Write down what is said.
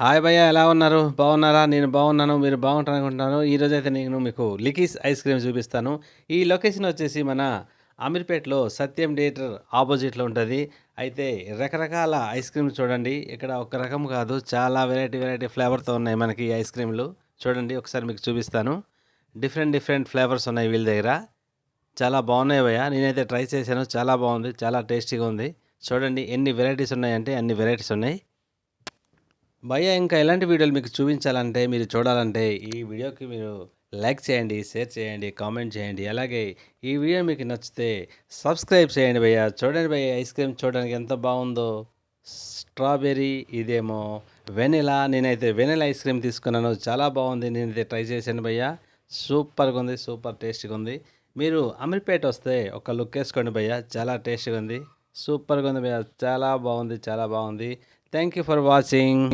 Hi భయ్య, ఎలా ఉన్నారు? బాగున్నారా? నేను బాగున్నాను. మీరు బాగుంటారనుకుంటున్నాను. ఈరోజైతే నేను మీకు లికీస్ ఐస్ క్రీమ్ చూపిస్తాను. ఈ లొకేషన్ వచ్చేసి మన అమీర్పేటలో సత్యం థియేటర్ ఆపోజిట్లో ఉంటుంది. అయితే రకరకాల ఐస్ క్రీమ్లు చూడండి. ఇక్కడ ఒక రకం కాదు, చాలా వెరైటీ వెరైటీ ఫ్లేవర్తో ఉన్నాయి మనకి ఈ ఐస్ క్రీమ్లు. చూడండి, ఒకసారి మీకు చూపిస్తాను. డిఫరెంట్ డిఫరెంట్ ఫ్లేవర్స్ ఉన్నాయి వీళ్ళ దగ్గర. చాలా బాగున్నాయి భయ్య. నేనైతే ట్రై చేశాను. చాలా బాగుంది, చాలా టేస్టీగా ఉంది. చూడండి ఎన్ని వెరైటీస్ ఉన్నాయంటే అన్ని వెరైటీస్ ఉన్నాయి. భయ్య, ఇంకా ఎలాంటి వీడియోలు మీకు చూపించాలంటే, మీరు చూడాలంటే ఈ వీడియోకి మీరు లైక్ చేయండి, షేర్ చేయండి, కామెంట్ చేయండి. అలాగే ఈ వీడియో మీకు నచ్చితే సబ్స్క్రైబ్ చేయండి భయ్య. చూడండి భయ్య, ఐస్ క్రీమ్ చూడడానికి ఎంత బాగుందో. స్ట్రాబెర్రీ, ఇదేమో వెనిలా. నేనైతే వెనిలా ఐస్ క్రీమ్ తీసుకున్నాను, చాలా బాగుంది. నేనైతే ట్రై చేశాను భయ్య. సూపర్గా ఉంది, సూపర్ టేస్ట్గా ఉంది. మీరు అమీర్పేట వస్తే ఒక లుక్ వేసుకోండి భయ్య, చాలా టేస్ట్గా ఉంది, సూపర్గా ఉంది భయ్య. చాలా బాగుంది, చాలా బాగుంది. Thank you for watching.